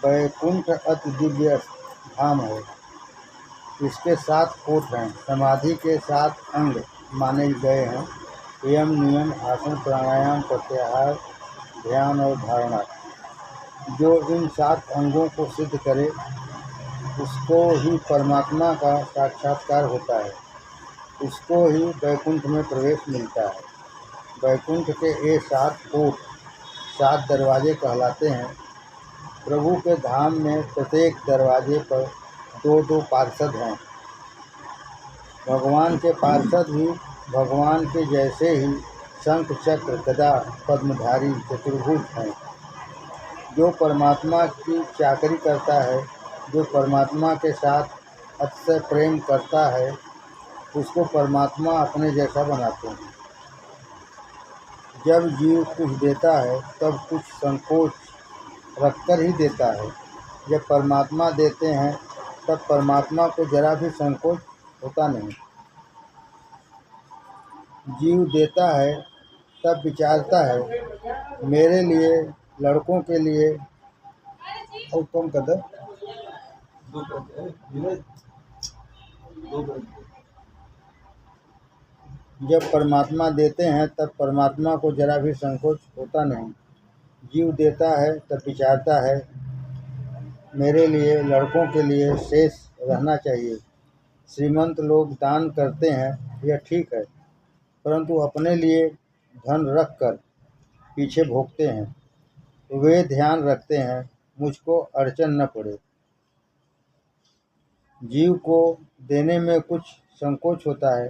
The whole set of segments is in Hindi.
वैकुंठ अति दिव्य धाम है। इसके 7 कोट हैं। समाधि के 7 अंग माने गए हैं: यम, नियम, आसन, प्राणायाम, प्रत्याहार, ध्यान और धारणा। जो इन 7 अंगों को सिद्ध करे उसको ही परमात्मा का साक्षात्कार होता है, उसको ही वैकुंठ में प्रवेश मिलता है। वैकुंठ के ये 7 कोट 7 दरवाजे कहलाते हैं। प्रभु के धाम में प्रत्येक दरवाजे पर 2-2 पार्षद हैं। भगवान के पार्षद भी भगवान के जैसे ही शंख, चक्र, गदा, पद्मधारी चतुर्भुज हैं। जो परमात्मा की चाकरी करता है, जो परमात्मा के साथ अतिशय प्रेम करता है, उसको परमात्मा अपने जैसा बनाते हैं। जब जीव कुछ देता है तब कुछ संकोच रखकर ही देता है। जब परमात्मा देते हैं तब परमात्मा को जरा भी संकोच होता नहीं। जीव देता है तब विचारता है, मेरे लिए, लड़कों के लिए, और कौन कदर जब परमात्मा देते हैं तब परमात्मा को जरा भी संकोच होता नहीं। जीव देता है तब विचारता है, मेरे लिए, लड़कों के लिए शेष रहना चाहिए। श्रीमंत लोग दान करते हैं, यह ठीक है, परंतु अपने लिए धन रख कर पीछे भोगते हैं। वे ध्यान रखते हैं मुझको अड़चन न पड़े। जीव को देने में कुछ संकोच होता है,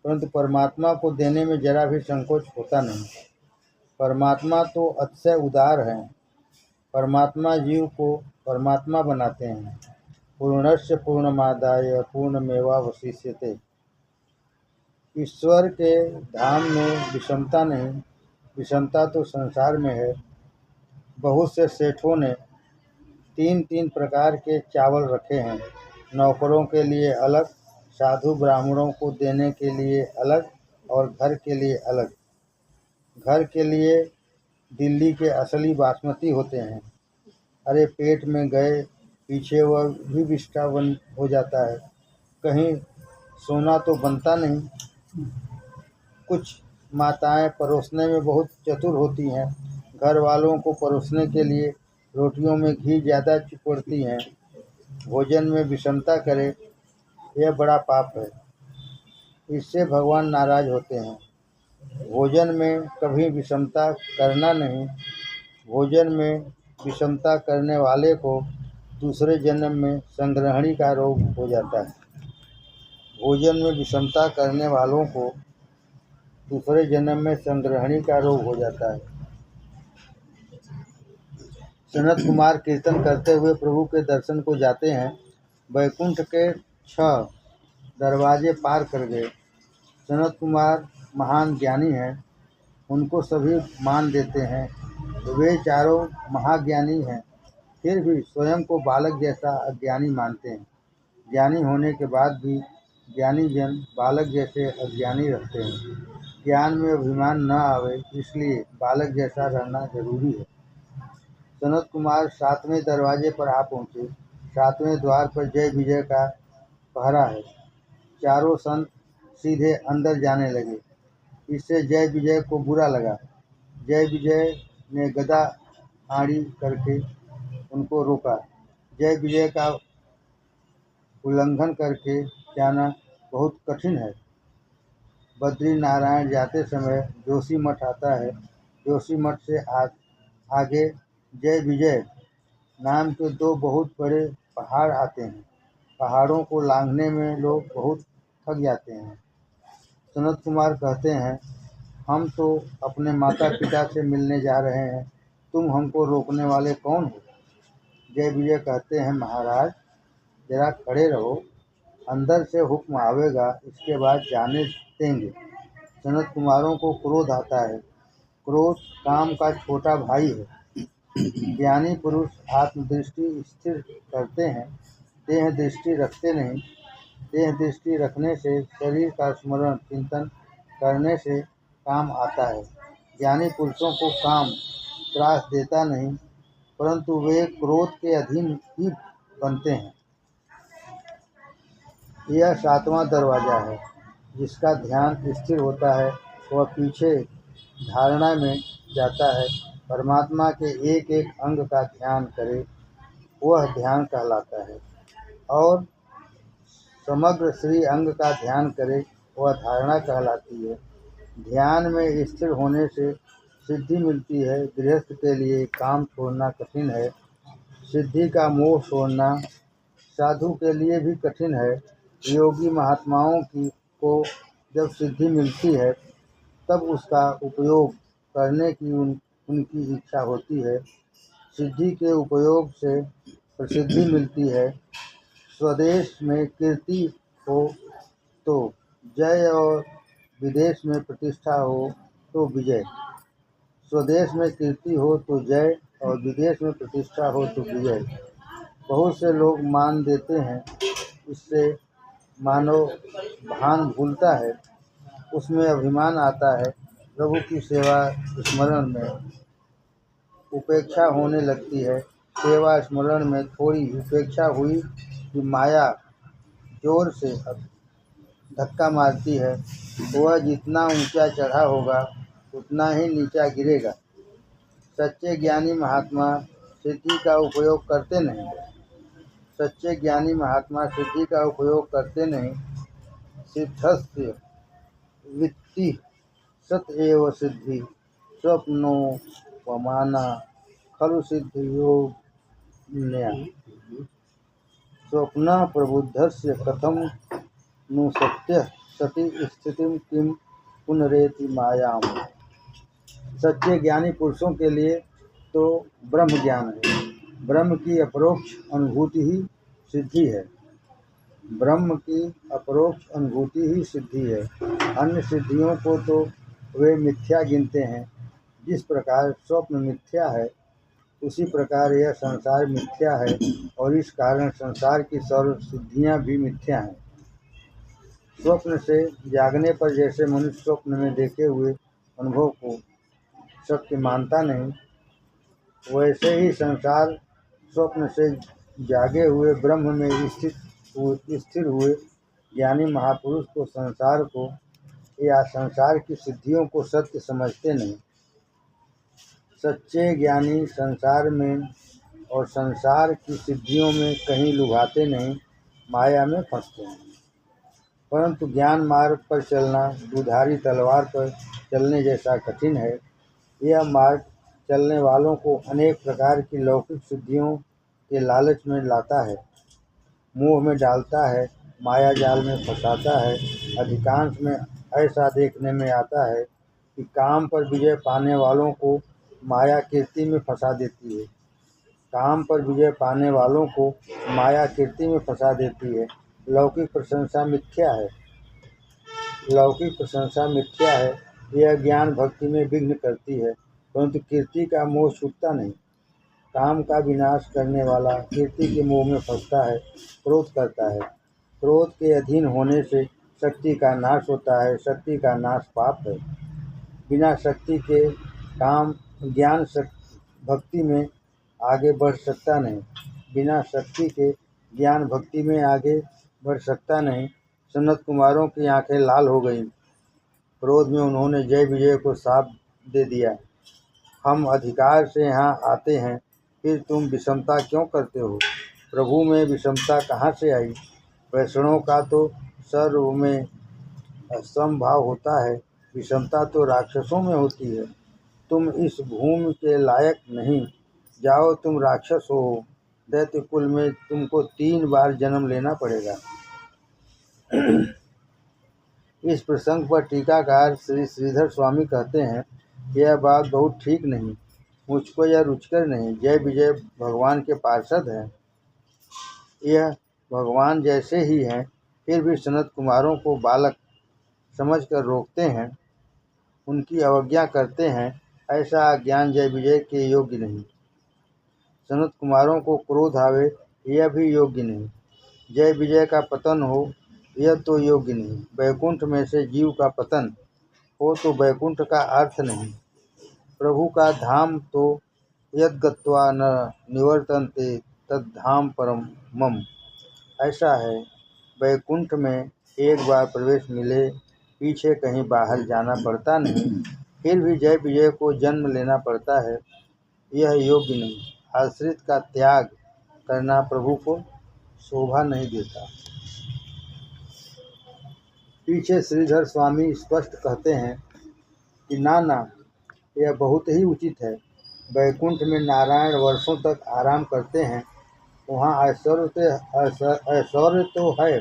परंतु परमात्मा को देने में जरा भी संकोच होता नहीं। परमात्मा तो अतिशय उदार हैं। परमात्मा जीव को परमात्मा बनाते हैं। पूर्णस्य पूर्णमादाय पूर्णमेवावशिष्यते। ईश्वर के धाम में विषमता नहीं, विषमता तो संसार में है। बहुत से सेठों ने 3-3 प्रकार के चावल रखे हैं। नौकरों के लिए अलग, साधु ब्राह्मणों को देने के लिए अलग और घर के लिए अलग। घर के लिए दिल्ली के असली बासमती होते हैं। अरे पेट में गए पीछे वह भी विष्ठा बन हो जाता है। कहीं सोना तो बनता नहीं। कुछ माताएं परोसने में बहुत चतुर होती हैं। घर वालों को परोसने के लिए रोटियों में घी ज़्यादा चिपड़ती हैं। भोजन में विषमता करे, यह बड़ा पाप है। इससे भगवान नाराज होते हैं। भोजन में कभी विषमता करना नहीं। भोजन में विषमता करने वाले को दूसरे जन्म में संग्रहणी का रोग हो जाता है। भोजन में विषमता करने वालों को दूसरे जन्म में संग्रहणी का रोग हो जाता है। सनत कुमार कीर्तन करते हुए प्रभु के दर्शन को जाते हैं। वैकुंठ के 6 दरवाजे पार कर गए। सनत कुमार महान ज्ञानी हैं, उनको सभी मान देते हैं। वे चारों महाज्ञानी हैं, फिर भी स्वयं को बालक जैसा अज्ञानी मानते हैं। ज्ञानी होने के बाद भी ज्ञानी जन बालक जैसे अज्ञानी रहते हैं। ज्ञान में अभिमान न आवे, इसलिए बालक जैसा रहना जरूरी है। सनत कुमार 7वें दरवाजे पर आ पहुँचे। 7वें द्वार पर जय विजय का पहरा है। चारों संत सीधे अंदर जाने लगे। इससे जय विजय को बुरा लगा। जय विजय ने गदा आड़ी करके उनको रोका। जय विजय का उल्लंघन करके जाना बहुत कठिन है। बद्री नारायण जाते समय जोशी मठ आता है। जोशी मठ से आगे जय विजय नाम के 2 बहुत बड़े पहाड़ आते हैं। पहाड़ों को लांघने में लोग बहुत थक जाते हैं। सनत कुमार कहते हैं, हम तो अपने माता पिता से मिलने जा रहे हैं, तुम हमको रोकने वाले कौन हो? जय विजय कहते हैं, महाराज जरा खड़े रहो, अंदर से हुक्म आवेगा, इसके बाद जाने देंगे। सनत कुमारों को क्रोध आता है। क्रोध काम का छोटा भाई है। ज्ञानी पुरुष आत्मदृष्टि स्थिर करते हैं, देह दृष्टि रखते नहीं। देह दृष्टि रखने से, शरीर का स्मरण चिंतन करने से काम आता है। ज्ञानी पुरुषों को काम त्रास देता नहीं, परंतु वे क्रोध के अधीन ही बनते हैं। यह 7वां दरवाजा है। जिसका ध्यान स्थिर होता है वह पीछे धारणा में जाता है। परमात्मा के एक एक अंग का ध्यान करे वह ध्यान कहलाता है, और समग्र श्री अंग का ध्यान करे वह धारणा कहलाती है। ध्यान में स्थिर होने से सिद्धि मिलती है। गृहस्थ के लिए काम छोड़ना कठिन है। सिद्धि का मोह छोड़ना साधु के लिए भी कठिन है। योगी महात्माओं को जब सिद्धि मिलती है तब उसका उपयोग करने की उनकी इच्छा होती है। सिद्धि के उपयोग से प्रसिद्धि मिलती है। स्वदेश में कीर्ति हो तो जय, और विदेश में प्रतिष्ठा हो तो विजय। स्वदेश में कीर्ति हो तो जय, और विदेश में प्रतिष्ठा हो तो विजय। बहुत से लोग मान देते हैं, इससे मानव भान भूलता है, उसमें अभिमान आता है। प्रभु की सेवा स्मरण में उपेक्षा होने लगती है। सेवा स्मरण में थोड़ी उपेक्षा हुई कि माया जोर से धक्का मारती है। वह जितना ऊंचा चढ़ा होगा उतना ही नीचा गिरेगा। सच्चे ज्ञानी महात्मा सिद्धि का उपयोग करते नहीं। सच्चे ज्ञानी महात्मा सिद्धि का उपयोग करते नहीं। सिद्धस्य वित्ति सत एव सिद्धि स्वप्नोपमाना खलु सिद्धियोन्या। स्वप्न प्रबुद्धस्य कथम नु सत्य सति स्थितिम किम पुनरेति मायाम। सच्चे ज्ञानी पुरुषों के लिए तो ब्रह्म ज्ञान है। ब्रह्म की अपरोक्ष अनुभूति ही सिद्धि है। ब्रह्म की अपरोक्ष अनुभूति ही सिद्धि है। अन्य सिद्धियों को तो वे मिथ्या गिनते हैं। जिस प्रकार स्वप्न मिथ्या है उसी प्रकार यह संसार मिथ्या है, और इस कारण संसार की सर्व सिद्धियां भी मिथ्या हैं। स्वप्न से जागने पर जैसे मनुष्य स्वप्न में देखे हुए अनुभव को सत्य मानता नहीं, वैसे ही संसार स्वप्न से जागे हुए ब्रह्म में स्थिर हुए ज्ञानी महापुरुष को संसार को या संसार की सिद्धियों को सत्य समझते नहीं। सच्चे ज्ञानी संसार में और संसार की सिद्धियों में कहीं लुभाते नहीं, माया में फंसते हैं। परंतु ज्ञान मार्ग पर चलना दुधारी तलवार पर चलने जैसा कठिन है। यह मार्ग चलने वालों को अनेक प्रकार की लौकिक सिद्धियों के लालच में लाता है, मोह में डालता है, माया जाल में फंसाता है। अधिकांश में ऐसा देखने में आता है कि काम पर विजय पाने वालों को माया कीर्ति में फंसा देती है। काम पर विजय पाने वालों को माया कीर्ति में फंसा देती है। लौकिक प्रशंसा मिथ्या है। लौकिक प्रशंसा मिथ्या है। यह ज्ञान भक्ति में विघ्न करती है, परंतु कीर्ति का मोह छूटता नहीं। काम का विनाश करने वाला कीर्ति के मोह में फंसता है, क्रोध करता है। क्रोध के अधीन होने से शक्ति का नाश होता है। शक्ति का नाश पाप है। बिना शक्ति के काम ज्ञान भक्ति में आगे बढ़ सकता नहीं। बिना शक्ति के ज्ञान भक्ति में आगे बढ़ सकता नहीं। सनत कुमारों की आंखें लाल हो गईं। क्रोध में उन्होंने जय विजय को साफ दे दिया। हम अधिकार से यहाँ आते हैं, फिर तुम विषमता क्यों करते हो? प्रभु में विषमता कहाँ से आई? वैष्णव का तो सर्व में समभाव होता है, विषमता तो राक्षसों में होती है। तुम इस भूमि के लायक नहीं, जाओ तुम राक्षस हो। दैत्य कुल में तुमको 3 बार जन्म लेना पड़ेगा। इस प्रसंग पर टीकाकार श्री श्रीधर स्वामी कहते हैं, यह बात बहुत ठीक नहीं, मुझको यह रुचकर नहीं। जय विजय भगवान के पार्षद हैं, यह भगवान जैसे ही हैं, फिर भी सनत कुमारों को बालक समझकर रोकते हैं, उनकी अवज्ञा करते हैं। ऐसा अज्ञान जय विजय के योग्य नहीं। सनत कुमारों को क्रोध आवे यह भी योग्य नहीं। जय विजय का पतन हो यह तो योग्य नहीं। वैकुंठ में से जीव का पतन हो तो वैकुंठ का अर्थ नहीं। प्रभु का धाम तो यद्गत्वा न निवर्तन्ते तद्धाम परम मम। ऐसा है, वैकुंठ में एक बार प्रवेश मिले, पीछे कहीं बाहर जाना पड़ता नहीं। फिर भी जय विजय को जन्म लेना पड़ता है, यह योग्य नहीं। आश्रित का त्याग करना प्रभु को शोभा नहीं देता। पीछे श्रीधर स्वामी स्पष्ट कहते हैं कि ना, यह बहुत ही उचित है। वैकुंठ में नारायण वर्षों तक आराम करते हैं। वहाँ ऐश्वर्य तो है,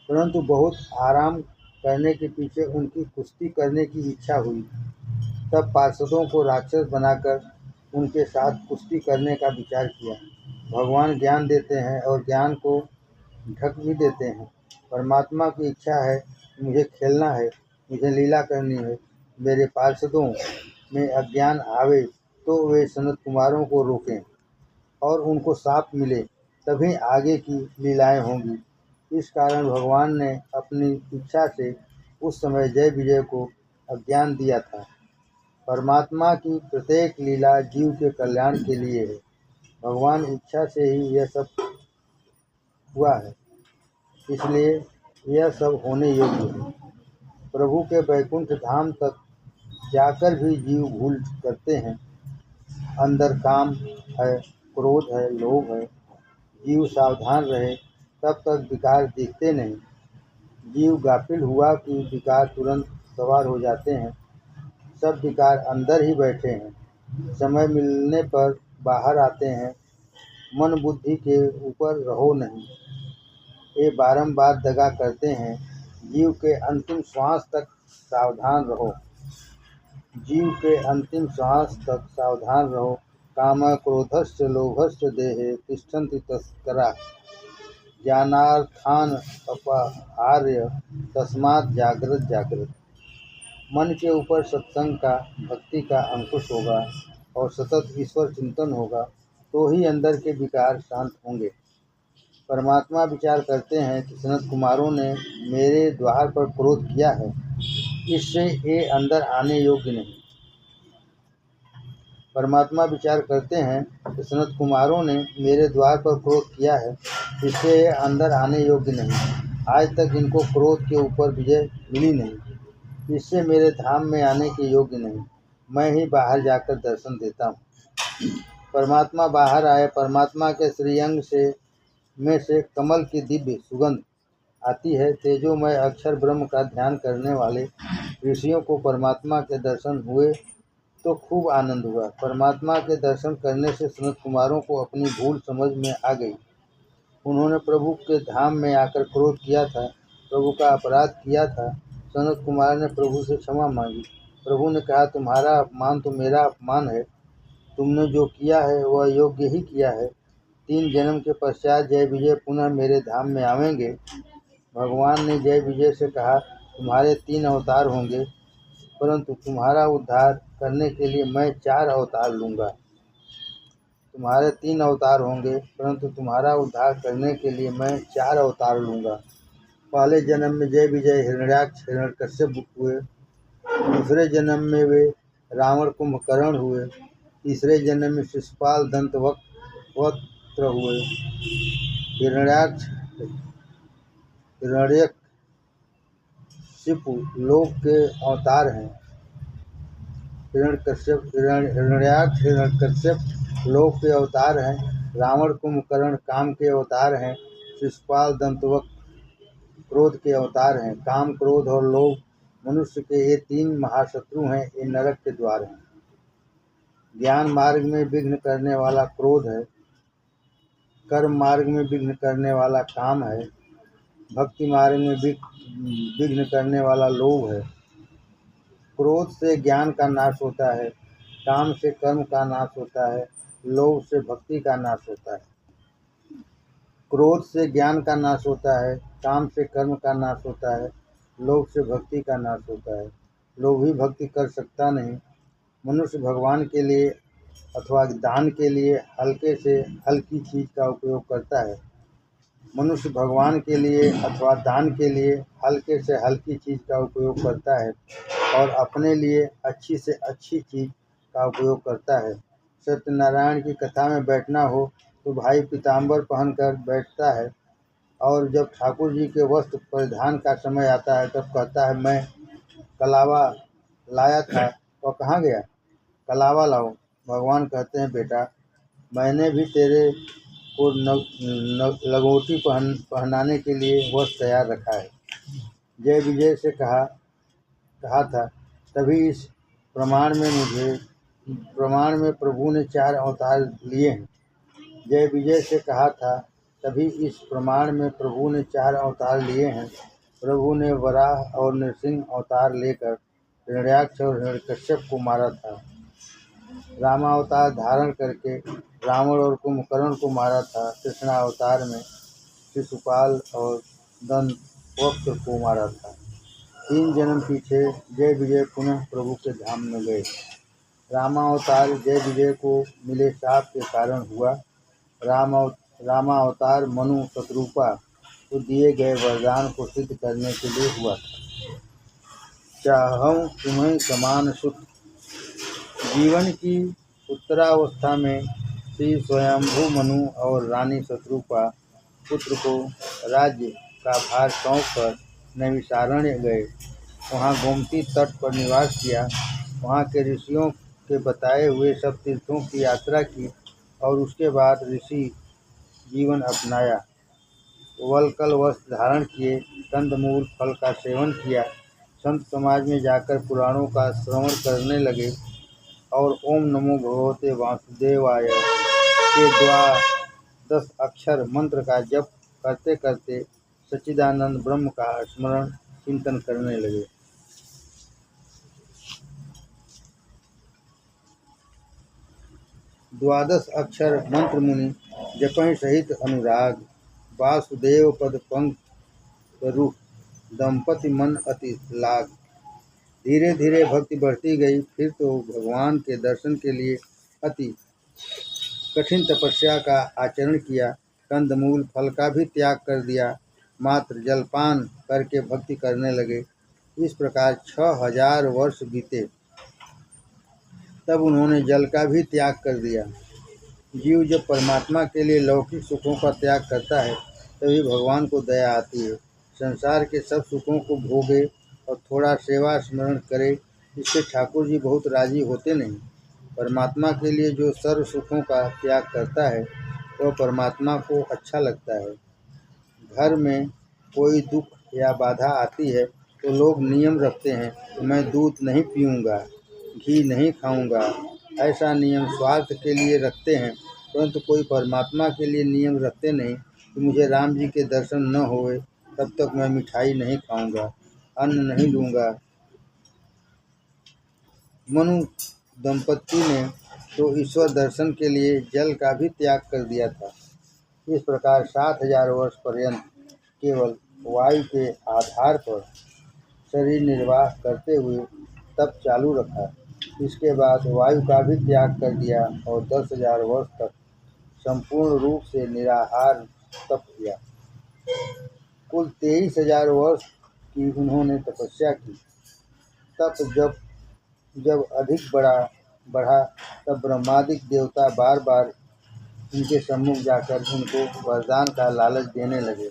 परंतु बहुत आराम करने के पीछे उनकी कुश्ती करने की इच्छा हुई। तब पार्षदों को राक्षस बनाकर उनके साथ कुश्ती करने का विचार किया। भगवान ज्ञान देते हैं और ज्ञान को ढक भी देते हैं। परमात्मा की इच्छा है, मुझे खेलना है, मुझे लीला करनी है। मेरे पार्षदों में अज्ञान आवे तो वे सनत कुमारों को रोकें और उनको साप मिले, तभी आगे की लीलाएं होंगी। इस कारण भगवान ने अपनी इच्छा से उस समय जय विजय को अज्ञान दिया था। परमात्मा की प्रत्येक लीला जीव के कल्याण के लिए है। भगवान इच्छा से ही यह सब हुआ है, इसलिए यह सब होने योग्य है। प्रभु के वैकुंठ धाम तक जाकर भी जीव भूल करते हैं। अंदर काम है, क्रोध है, लोभ है। जीव सावधान रहे, तब तक विकार दिखते नहीं। जीव गाफिल हुआ कि विकार तुरंत सवार हो जाते हैं। सब विकार अंदर ही बैठे हैं, समय मिलने पर बाहर आते हैं। मन बुद्धि के ऊपर रहो नहीं, ये बारंबार दगा करते हैं। जीव के अंतिम श्वास तक सावधान रहो। जीव के अंतिम श्वास तक सावधान रहो। काम क्रोधश्च लोभश्च देहे तिष्ठन्ति तस्करा, ज्ञानार्थान अपहार्य तस्मात् जागृत जागृत। मन के ऊपर सत्संग का, भक्ति का अंकुश होगा और सतत ईश्वर चिंतन होगा, तो ही अंदर के विकार शांत होंगे। परमात्मा विचार करते हैं कि सनत कुमारों ने मेरे द्वार पर क्रोध किया है, इससे ये अंदर आने योग्य नहीं। परमात्मा विचार करते हैं कि सनत कुमारों ने मेरे द्वार पर क्रोध किया है, इससे ये अंदर आने योग्य नहीं। आज तक इनको क्रोध के ऊपर विजय मिली नहीं, इससे मेरे धाम में आने के योग्य नहीं। मैं ही बाहर जाकर दर्शन देता हूँ। परमात्मा बाहर आए। परमात्मा के श्रीअंग में से कमल की दिव्य सुगंध आती है। तेजोमय अक्षर ब्रह्म का ध्यान करने वाले ऋषियों को परमात्मा के दर्शन हुए तो खूब आनंद हुआ। परमात्मा के दर्शन करने से सनत कुमारों को अपनी भूल समझ में आ गई। उन्होंने प्रभु के धाम में आकर क्रोध किया था, प्रभु का अपराध किया था। सनत कुमार ने प्रभु से क्षमा मांगी। प्रभु ने कहा, तुम्हारा अपमान तो मेरा अपमान है। तुमने जो किया है वह योग्य ही किया है। 3 जन्म के पश्चात जय विजय पुनः मेरे धाम में आवेंगे। भगवान ने जय विजय से कहा, तुम्हारे 3 अवतार होंगे, परंतु तुम्हारा उद्धार करने के लिए मैं 4 अवतार लूँगा। तुम्हारे 3 अवतार होंगे, परंतु तुम्हारा उद्धार करने के लिए मैं 4 अवतार लूँगा। पहले जन्म में जय विजय हिरण्याक्ष हिरण्यकश्यप हुए। दूसरे जन्म में वे रावण कुंभकर्ण हुए। तीसरे जन्म में शिशुपाल दंतवक्त्र हुए। हिरण्याक्ष हिरण्यकशिपु लोक के अवतार हैं। हिरण्याक्ष हिरण्यकश्यप लोक के अवतार हैं। रावण कुंभकर्ण काम के अवतार हैं। शिशुपाल दंतवक्त्र क्रोध के अवतार हैं। काम, क्रोध और लोभ मनुष्य के ये 3 महाशत्रु हैं। ये नरक के द्वार हैं। ज्ञान मार्ग में विघ्न करने वाला क्रोध है। कर्म मार्ग में विघ्न करने वाला काम है। भक्ति मार्ग में विघ्न करने वाला लोभ है। क्रोध से ज्ञान का नाश होता है, काम से कर्म का नाश होता है, लोभ से भक्ति का नाश होता है। क्रोध से ज्ञान का नाश होता है, काम से कर्म का नाश होता है, लोभ से भक्ति का नाश होता है। लोभी भक्ति कर सकता नहीं। मनुष्य भगवान के लिए अथवा दान के लिए हल्के से हल्की चीज़ का उपयोग करता है। मनुष्य भगवान के लिए अथवा दान के लिए हल्के से हल्की चीज़ का उपयोग करता है और अपने लिए अच्छी से अच्छी चीज़ का उपयोग करता है। सत्यनारायण की कथा में बैठना हो तो भाई पीताम्बर पहनकर बैठता है, और जब ठाकुर जी के वस्त्र परिधान का समय आता है तब कहता है, मैं कलावा लाया था, वह कहाँ गया? कलावा लाओ। भगवान कहते हैं, बेटा मैंने भी तेरे को लंगोटी पहनाने के लिए वस्त्र तैयार रखा है। जय विजय से कहा था, तभी इस प्रमाण में प्रभु ने 4 अवतार लिए हैं। जय विजय से कहा था, तभी इस प्रमाण में प्रभु ने 4 अवतार लिए हैं। प्रभु ने वराह और नृसिंह अवतार लेकर हिरण्याक्ष और हिरण्यकश्यप को मारा था। रामावतार धारण करके रावण और कुंभकर्ण को मारा था। कृष्णावतार में शिशुपाल और दंतवक्र को मारा था। 3 जन्म पीछे जय विजय पुनः प्रभु के धाम में गए। रामावतार जय विजय को मिले शाप के कारण हुआ। रामावतार मनु शत्रुपा को दिए गए वरदान को सिद्ध करने के लिए हुआ था। चाहऊं तुम्हें समान सुख। जीवन की उत्तरावस्था में श्री स्वयंभू मनु और रानी शत्रुपा पुत्र को राज्य का भार सौंपकर नैमिषारण्य गए। वहाँ गोमती तट पर निवास किया। वहाँ के ऋषियों के बताए हुए सब तीर्थों की यात्रा की और उसके बाद ऋषि जीवन अपनाया। वलकल वस्त्र धारण किए, कंदमूल फल का सेवन किया, संत समाज में जाकर पुराणों का श्रवण करने लगे और ओम नमो भगवते वासुदेवाय के 10 अक्षर मंत्र का जप करते करते सच्चिदानंद ब्रह्म का स्मरण चिंतन करने लगे। द्वादश अक्षर मंत्र मुनि जपहि सहित अनुराग, वासुदेव पद पंक रूप दंपति मन अति लाग। धीरे धीरे भक्ति बढ़ती गई। फिर तो भगवान के दर्शन के लिए अति कठिन तपस्या का आचरण किया। कंदमूल फल का भी त्याग कर दिया। मात्र जलपान करके भक्ति करने लगे। इस प्रकार 6000 वर्ष बीते। तब उन्होंने जल का भी त्याग कर दिया। जीव जब परमात्मा के लिए लौकिक सुखों का त्याग करता है तभी भगवान को दया आती है। संसार के सब सुखों को भोगे और थोड़ा सेवा स्मरण करे, इससे ठाकुर जी बहुत राजी होते नहीं। परमात्मा के लिए जो सर्व सुखों का त्याग करता है वह परमात्मा को अच्छा लगता है। घर में कोई दुख या बाधा आती है तो लोग नियम रखते हैं कि मैं दूध नहीं पीऊँगा, घी नहीं खाऊँगा। ऐसा नियम स्वार्थ के लिए रखते हैं, परंतु कोई परमात्मा के लिए नियम रखते नहीं कि मुझे राम जी के दर्शन न होए तब तक मैं मिठाई नहीं खाऊँगा, अन्न नहीं लूँगा। मनु दंपति ने तो ईश्वर दर्शन के लिए जल का भी त्याग कर दिया था। इस प्रकार 7000 वर्ष पर्यंत केवल वायु के आधार पर शरीर निर्वाह करते हुए तप चालू रखा। इसके बाद वायु का भी त्याग कर दिया और 10,000 वर्ष तक संपूर्ण रूप से निराहार तप किया। कुल 23,000 वर्ष की उन्होंने तपस्या की। तप जब अधिक बढ़ा तब ब्रह्मादिक देवता बार बार उनके सम्मुख जाकर उनको वरदान का लालच देने लगे।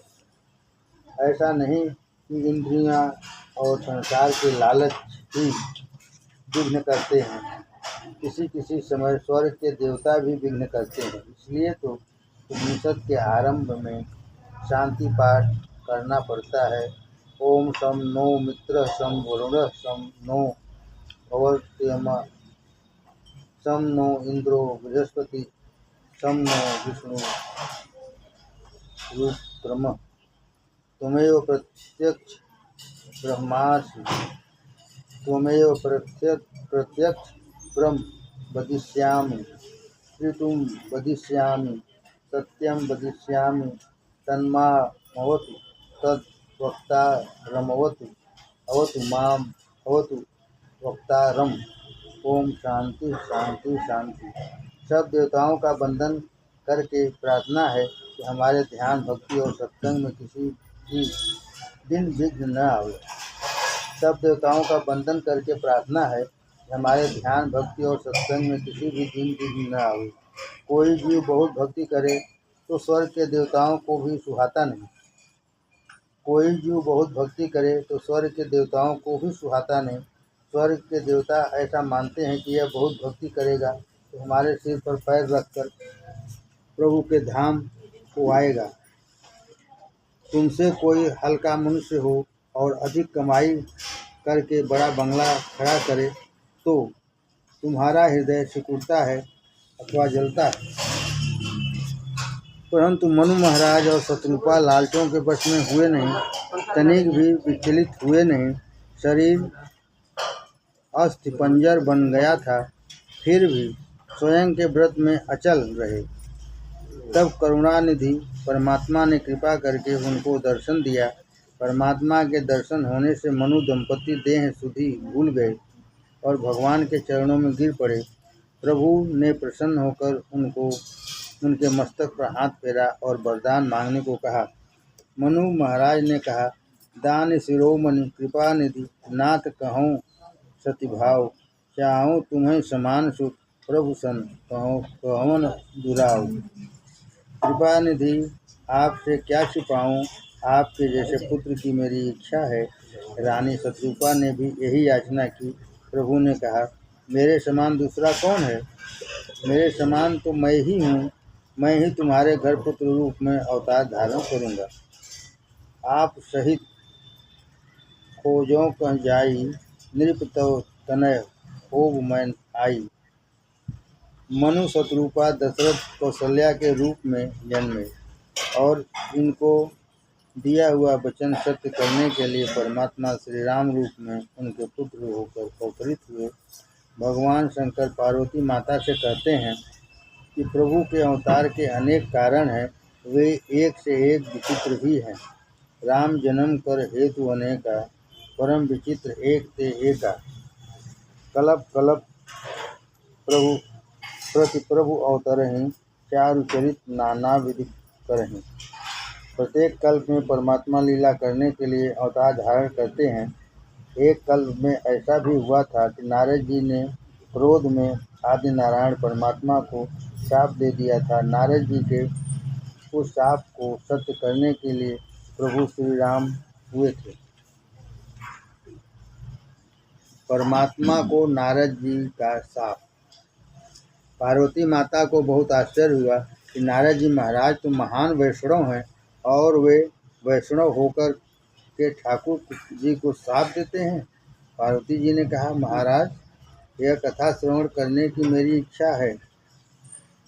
ऐसा नहीं कि इंद्रियां और संसार के लालच ही विघ्न करते हैं, किसी किसी समय स्वर्ग के देवता भी विघ्न करते हैं। इसलिए तो उपनिषद के आरंभ में शांति पाठ करना पड़ता है। ओम सम नो मित्र सम वरुण सम नो भवर्त्यमा सम नो इंद्रो बृहस्पति सम नो विष्णु रुद्रम त्वमेव प्रत्यक्ष ब्रह्मासि त्वमेव प्रत्यक्ष ब्रह्म वदिष्यामि त्रितुं वदिष्यामि सत्यं वदिष्यामि तन्मामवतु तद्वक्तारमवतु अवतु माम अवतु वक्तारम। ओम शांति शांति शांति। सब देवताओं का वंदन करके प्रार्थना है कि हमारे ध्यान भक्ति और सत्संग में किसी भी दिन विघ्न न आवे। सब देवताओं का वंदन करके प्रार्थना है हमारे ध्यान भक्ति और सत्संग में किसी भी दिन की न आवे। कोई जीव बहुत भक्ति करे तो स्वर्ग के देवताओं को भी सुहाता नहीं। कोई जीव बहुत भक्ति करे तो स्वर्ग के देवताओं को भी सुहाता नहीं। स्वर्ग के देवता ऐसा मानते हैं कि यह बहुत भक्ति करेगा तो हमारे सिर पर पैर रखकर प्रभु के धाम को आएगा। तुमसे कोई हल्का मनुष्य हो और अधिक कमाई करके बड़ा बंगला खड़ा करे तो तुम्हारा हृदय सिकुड़ता है अथवा जलता है, परंतु मनु महाराज और शत्रुपा लालचों के वश में हुए नहीं, तनिक भी विचलित हुए नहीं। शरीर अस्थिपंजर बन गया था, फिर भी स्वयं के व्रत में अचल रहे। तब करुणानिधि परमात्मा ने कृपा करके उनको दर्शन दिया। परमात्मा के दर्शन होने से मनु दंपति देह सुधि भूल गए और भगवान के चरणों में गिर पड़े। प्रभु ने प्रसन्न होकर उनके मस्तक पर हाथ फेरा और वरदान मांगने को कहा। मनु महाराज ने कहा, दान शिरोमणि कृपा निधि नाथ कहूँ सतिभाव, चाहूँ तुम्हें समान सुख प्रभु सन कहवन दुराव। कृपा निधि आपसे क्या छिपाऊँ, आपके जैसे पुत्र की मेरी इच्छा है। रानी शत्रुपा ने भी यही याचना की। प्रभु ने कहा, मेरे समान दूसरा कौन है? मेरे समान तो मैं ही हूँ। मैं ही तुम्हारे घर पुत्र रूप में अवतार धारण करूँगा। आप सहित खोजों कह जाई, नृप तनय होब मैं आई। मनु शत्रुपा दशरथ कौशल्या के रूप में जन्मे और इनको दिया हुआ वचन सत्य करने के लिए परमात्मा श्री राम रूप में उनके पुत्र होकर अवतरित हुए। भगवान शंकर पार्वती माता से कहते हैं कि प्रभु के अवतार के अनेक कारण हैं, वे एक से एक विचित्र भी हैं। राम जन्म कर हेतु अनेका, परम विचित्र एक ते एका। कलप कलप प्रभु प्रति प्रभु अवतरहि, चारु चरित नाना विधि करहि। प्रत्येक कल्प में परमात्मा लीला करने के लिए अवतार धारण करते हैं। एक कल्प में ऐसा भी हुआ था कि नारद जी ने क्रोध में आदि नारायण परमात्मा को शाप दे दिया था। नारद जी के उस शाप को सत्य करने के लिए प्रभु श्री राम हुए थे। परमात्मा को नारद जी का शाप। पार्वती माता को बहुत आश्चर्य हुआ कि नारद जी महाराज तो महान वैष्णव हैं और वे वैष्णव होकर के ठाकुर जी को शाप देते हैं। पार्वती जी ने कहा, महाराज यह कथा श्रवण करने की मेरी इच्छा है।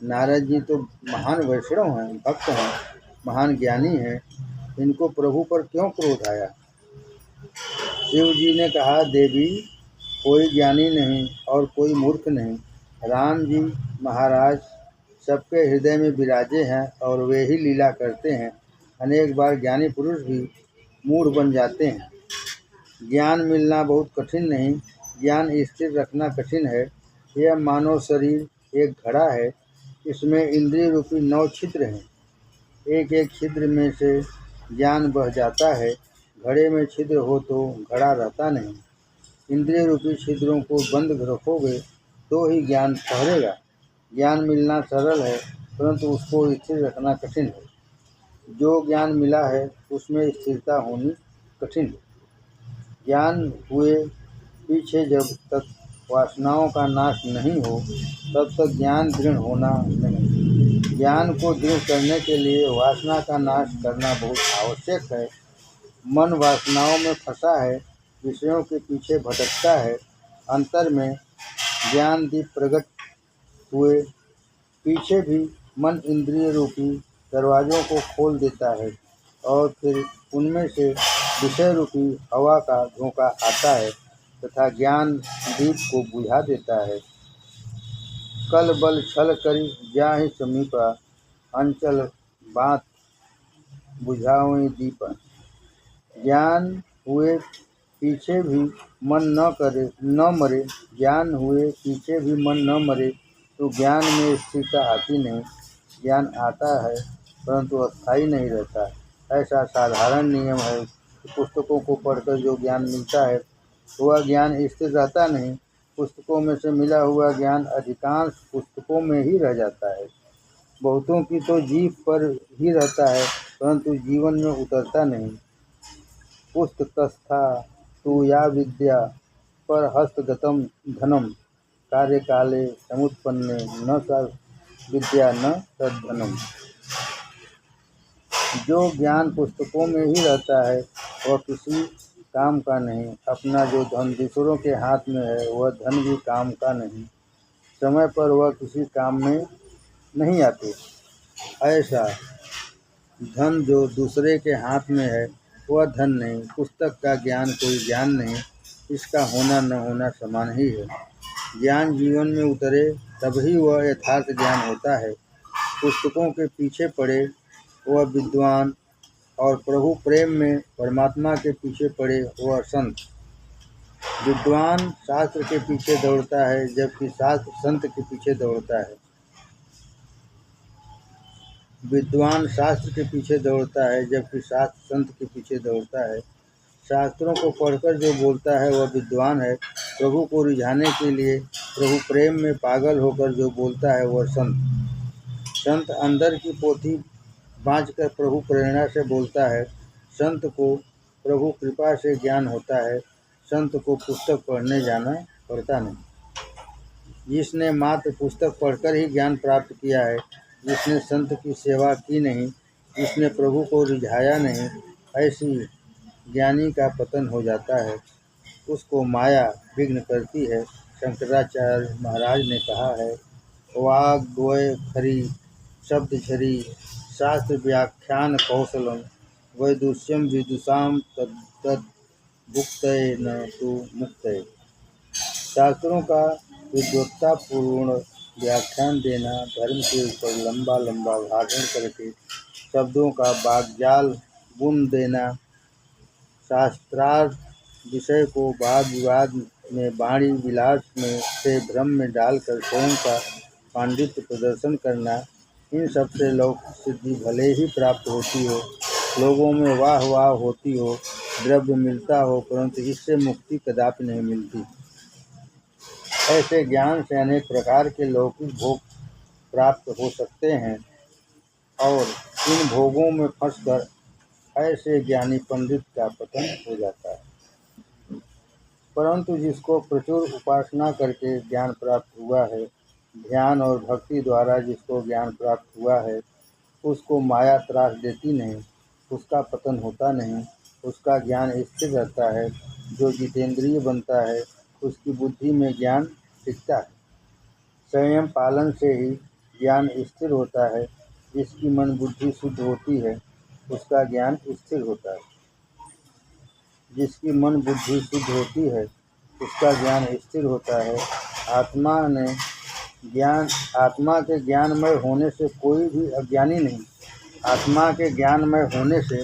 नारद जी तो महान वैष्णव हैं, भक्त हैं, महान ज्ञानी हैं, इनको प्रभु पर क्यों क्रोध आया? शिव जी ने कहा, देवी कोई ज्ञानी नहीं और कोई मूर्ख नहीं। राम जी महाराज सबके हृदय में विराजे हैं और वे ही लीला करते हैं। अनेक बार ज्ञानी पुरुष भी मूढ़ बन जाते हैं। ज्ञान मिलना बहुत कठिन नहीं, ज्ञान स्थिर रखना कठिन है। यह मानव शरीर एक घड़ा है, इसमें इंद्रिय रूपी 9 छिद्र हैं। एक एक छिद्र में से ज्ञान बह जाता है। घड़े में छिद्र हो तो घड़ा रहता नहीं। इंद्रिय रूपी छिद्रों को बंद रखोगे तो ही ज्ञान ठहरेगा। ज्ञान मिलना सरल है, परंतु उसको स्थिर रखना कठिन है। जो ज्ञान मिला है उसमें स्थिरता होनी कठिन है। ज्ञान हुए पीछे जब तक वासनाओं का नाश नहीं हो तब तक ज्ञान दृढ़ होना नहीं। ज्ञान को दृढ़ करने के लिए वासना का नाश करना बहुत आवश्यक है। मन वासनाओं में फंसा है, विषयों के पीछे भटकता है। अंतर में ज्ञान दीप प्रकट हुए पीछे भी मन इंद्रिय रूपी दरवाजों को खोल देता है और फिर उनमें से विषय रूपी हवा का झोंका आता है तथा ज्ञान दीप को बुझा देता है। कल बल छल करी जाहि समीपा, अंचल बात बुझाओ दीपा। ज्ञान हुए पीछे भी मन न मरे, ज्ञान हुए पीछे भी मन न मरे तो ज्ञान में स्थिरता आती नहीं। ज्ञान आता है परंतु अस्थायी नहीं रहता। ऐसा साधारण नियम है कि पुस्तकों को पढ़कर जो ज्ञान मिलता है वह ज्ञान स्थिर रहता नहीं। पुस्तकों में से मिला हुआ ज्ञान अधिकांश पुस्तकों में ही रह जाता है। बहुतों की तो जीभ पर ही रहता है, परंतु जीवन में उतरता नहीं। पुस्तकस्था तु या विद्या पर हस्तगतम धनम कार्यकाले समुत्पन्ने न सा विद्या न तद्धनम। जो ज्ञान पुस्तकों में ही रहता है वह किसी काम का नहीं। अपना जो धन दूसरों के हाथ में है वह धन भी काम का नहीं। समय पर वह किसी काम में नहीं आते। ऐसा धन जो दूसरे के हाथ में है वह धन नहीं। पुस्तक का ज्ञान कोई ज्ञान नहीं, इसका होना न होना समान ही है। ज्ञान जीवन में उतरे तभी वह यथार्थ ज्ञान होता है। पुस्तकों के पीछे पड़े वह विद्वान और प्रभु प्रेम में परमात्मा के पीछे पड़े वह संत। विद्वान शास्त्र के पीछे दौड़ता है, जबकि शास्त्र संत के पीछे दौड़ता है। विद्वान शास्त्र के पीछे दौड़ता है, जबकि शास्त्र संत के पीछे दौड़ता है। शास्त्रों को पढ़कर जो बोलता है वह विद्वान है। प्रभु को रिझाने के लिए प्रभु प्रेम में पागल होकर जो बोलता है वह संत। संत अंदर की पोथी बाँचकर प्रभु प्रेरणा से बोलता है। संत को प्रभु कृपा से ज्ञान होता है। संत को पुस्तक पढ़ने जाना पड़ता नहीं। जिसने मात्र पुस्तक पढ़कर ही ज्ञान प्राप्त किया है, जिसने संत की सेवा की नहीं, जिसने प्रभु को रिझाया नहीं, ऐसी ज्ञानी का पतन हो जाता है। उसको माया विघ्न करती है। शंकराचार्य महाराज ने कहा है, वाग द्वय खरी शब्द झरी शास्त्र व्याख्यान कौशलम वैदुष्यम विदुषाम तद् भुक्तये न तु मुक्तये। शास्त्रों का विद्वत्ता पूर्ण व्याख्यान देना, धर्म के ऊपर लंबा लंबा भाषण करके शब्दों का वाग्जाल बुन देना, शास्त्रार्थ विषय को वाद विवाद में वाणी विलास में से भ्रम में डालकर स्वयं का पांडित्य प्रदर्शन करना, इन सब से लौकिक सिद्धि भले ही प्राप्त होती हो, लोगों में वाह वाह होती हो, द्रव्य मिलता हो, परंतु इससे मुक्ति कदापि नहीं मिलती। ऐसे ज्ञान से अनेक प्रकार के लौकिक भोग प्राप्त हो सकते हैं और इन भोगों में फंसकर ऐसे ज्ञानी पंडित का पतन हो जाता है। परंतु जिसको प्रचुर उपासना करके ज्ञान प्राप्त हुआ है, ध्यान और भक्ति द्वारा जिसको ज्ञान प्राप्त हुआ है, उसको माया त्रास देती नहीं, उसका पतन होता नहीं, उसका ज्ञान स्थिर रहता है। जो जितेंद्रिय बनता है उसकी बुद्धि में ज्ञान टिकता है। संयम पालन से ही ज्ञान स्थिर होता है। जिसकी मन बुद्धि शुद्ध होती है उसका ज्ञान स्थिर होता है। जिसकी मन बुद्धि शुद्ध होती है उसका ज्ञान स्थिर होता है। आत्मा के ज्ञानमय होने से कोई भी अज्ञानी नहीं। आत्मा के ज्ञानमय होने से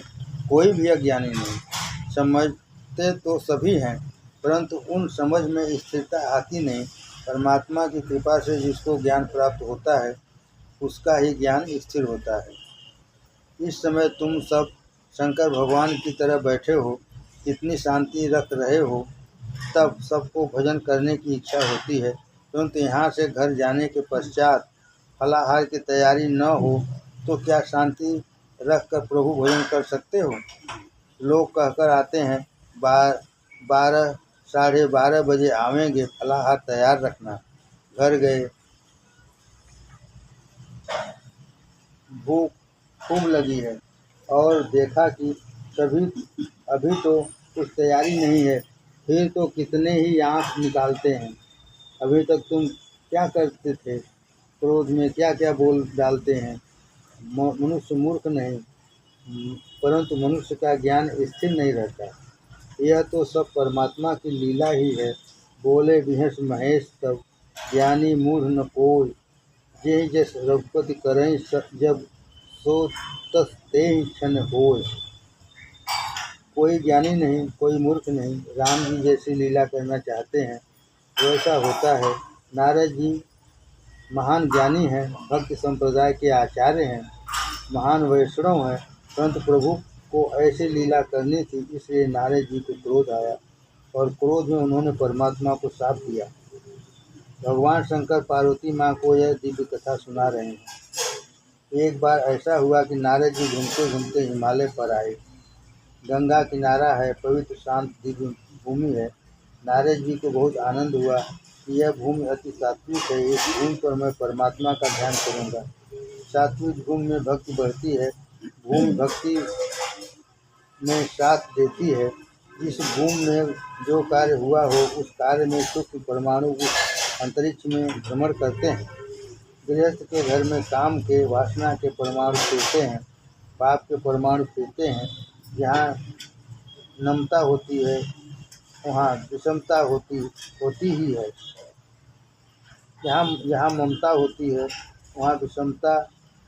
कोई भी अज्ञानी नहीं। समझते तो सभी हैं, परंतु उन समझ में स्थिरता आती नहीं। परमात्मा की कृपा से जिसको ज्ञान प्राप्त होता है उसका ही ज्ञान स्थिर होता है। इस समय तुम सब शंकर भगवान की तरह बैठे हो, इतनी शांति रख रहे हो, तब सबको भजन करने की इच्छा होती है, परंतु यहाँ से घर जाने के पश्चात फलाहार की तैयारी न हो तो क्या शांति रख कर प्रभु भजन कर सकते हो? लोग कहकर आते हैं 12 साढ़े 12 बजे आवेंगे, फलाहार तैयार रखना। घर गए, भूख खूब लगी है और देखा कि अभी तो कुछ तैयारी नहीं है, फिर तो कितने ही आँख निकालते हैं। अभी तक तुम क्या करते थे? क्रोध में क्या क्या बोल डालते हैं। मनुष्य मूर्ख नहीं, परंतु मनुष्य का ज्ञान स्थिर नहीं रहता। यह तो सब परमात्मा की लीला ही है। बोले विहस महेश तब ज्ञानी मूढ़ न कोय, जे जस रघुपति करें जब सो तस तेहि क्षण होय। कोई ज्ञानी नहीं, कोई मूर्ख नहीं। राम जी जैसी लीला करना चाहते हैं वैसा होता है। नारद जी महान ज्ञानी हैं, भक्त संप्रदाय के आचार्य हैं, महान वैष्णव हैं, परंतु प्रभु को ऐसी लीला करनी थी, इसलिए नारद जी को क्रोध आया और क्रोध में उन्होंने परमात्मा को शाप दिया। भगवान शंकर पार्वती माँ को यह दिव्य कथा सुना रहे हैं। एक बार ऐसा हुआ कि नारद जी घूमते घूमते हिमालय पर आए। गंगा किनारा है, पवित्र शांत दिव्य भूमि है। नारद जी को बहुत आनंद हुआ कि यह भूमि अति सात्विक है, इस भूमि पर मैं परमात्मा का ध्यान करूँगा। सात्विक भूमि में भक्ति बढ़ती है, भूमि भक्ति में साथ देती है। जिस भूमि में जो कार्य हुआ हो उस कार्य में सूक्ष्म परमाणु उस अंतरिक्ष में भ्रमण करते हैं। गृहस्थ के घर में काम के वासना के परमाणु फिरते हैं, पाप के परमाणु फिरते हैं। जहाँ नम्रता होती है वहाँ विषमता होती ही है। जहाँ ममता होती है वहाँ विषमता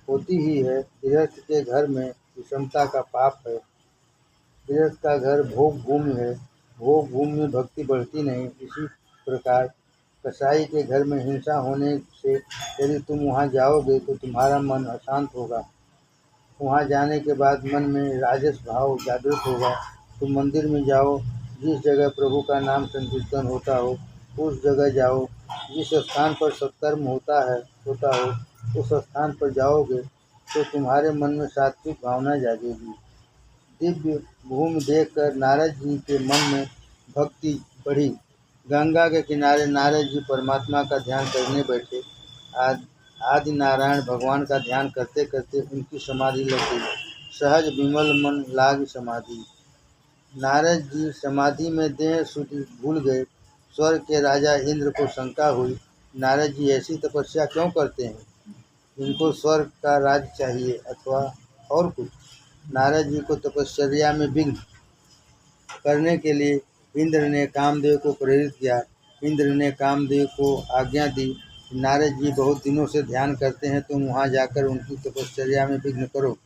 होती ही है। गृहस्थ के घर में विषमता का पाप है। गृहस्थ का घर भोग भूमि है, भोग भूमि में भक्ति बढ़ती नहीं। इसी प्रकार कसाई के घर में हिंसा होने से यदि तुम वहाँ जाओगे तो तुम्हारा मन अशांत होगा। वहाँ जाने के बाद मन में राजस भाव जागृत होगा। तुम मंदिर में जाओ, जिस जगह प्रभु का नाम संकीर्तन होता हो उस जगह जाओ। जिस स्थान पर सत्कर्म होता हो उस स्थान पर जाओगे तो तुम्हारे मन में सात्विक भावना जागेगी। दिव्य भूमि देखकर नारद जी के मन में भक्ति बढ़ी। गंगा के किनारे नारद जी परमात्मा का ध्यान करने बैठे। आदि नारायण भगवान का ध्यान करते करते उनकी समाधि लग गई। सहज विमल मन लाग समाधि। नारद जी समाधि में देह सुधि भूल गए। स्वर्ग के राजा इंद्र को शंका हुई, नारद जी ऐसी तपस्या क्यों करते हैं? इनको स्वर्ग का राज चाहिए अथवा और कुछ। नारद जी को तपश्चर्या में विघ्न करने के लिए इंद्र ने कामदेव को प्रेरित किया। इंद्र ने कामदेव को आज्ञा दी, नारद जी बहुत दिनों से ध्यान करते हैं, तुम वहाँ जाकर उनकी तपश्चर्या में विघ्न करो,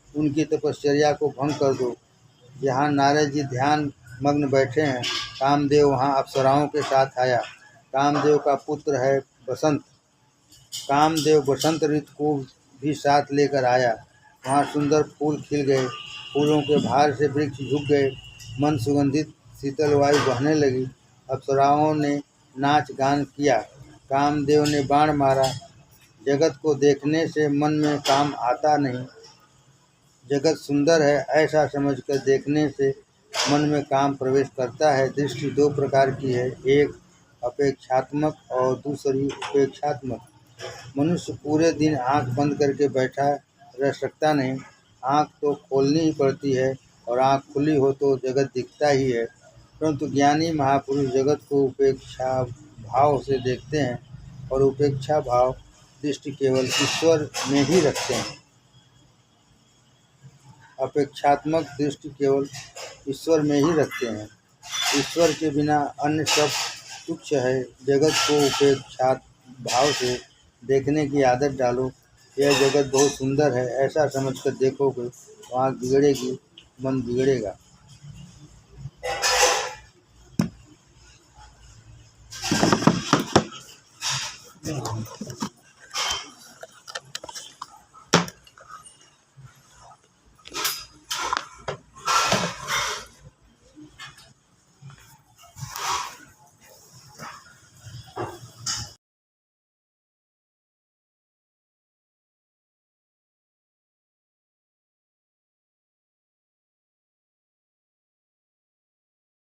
उनकी तपश्चर्या को भंग कर दो। जहाँ नारद जी ध्यान मग्न बैठे हैं, कामदेव वहाँ अप्सराओं के साथ आया। कामदेव का पुत्र है बसंत। कामदेव बसंत ऋतु को भी साथ लेकर आया। वहाँ सुंदर फूल खिल गए, फूलों के भार से वृक्ष झुक गए, मन सुगंधित शीतल वायु बहने लगी। अप्सराओं ने नाच गान किया, कामदेव ने बाण मारा। जगत को देखने से मन में काम आता नहीं। जगत सुंदर है ऐसा समझकर देखने से मन में काम प्रवेश करता है। दृष्टि दो प्रकार की है, एक अपेक्षात्मक और दूसरी उपेक्षात्मक। मनुष्य पूरे दिन आंख बंद करके बैठा रह सकता नहीं, आंख तो खोलनी ही पड़ती है और आंख खुली हो तो जगत दिखता ही है। परंतु ज्ञानी महापुरुष जगत को उपेक्षा भाव से देखते हैं और उपेक्षा भाव दृष्टि केवल ईश्वर में ही रखते हैं। अपेक्षात्मक दृष्टि केवल ईश्वर में ही रखते हैं। ईश्वर के बिना अन्य सब तुच्छ है। जगत को उपेक्षात भाव से देखने की आदत डालो। यह जगत बहुत सुंदर है ऐसा समझकर देखोगे तो आँख बिगड़ेगी, मन बिगड़ेगा।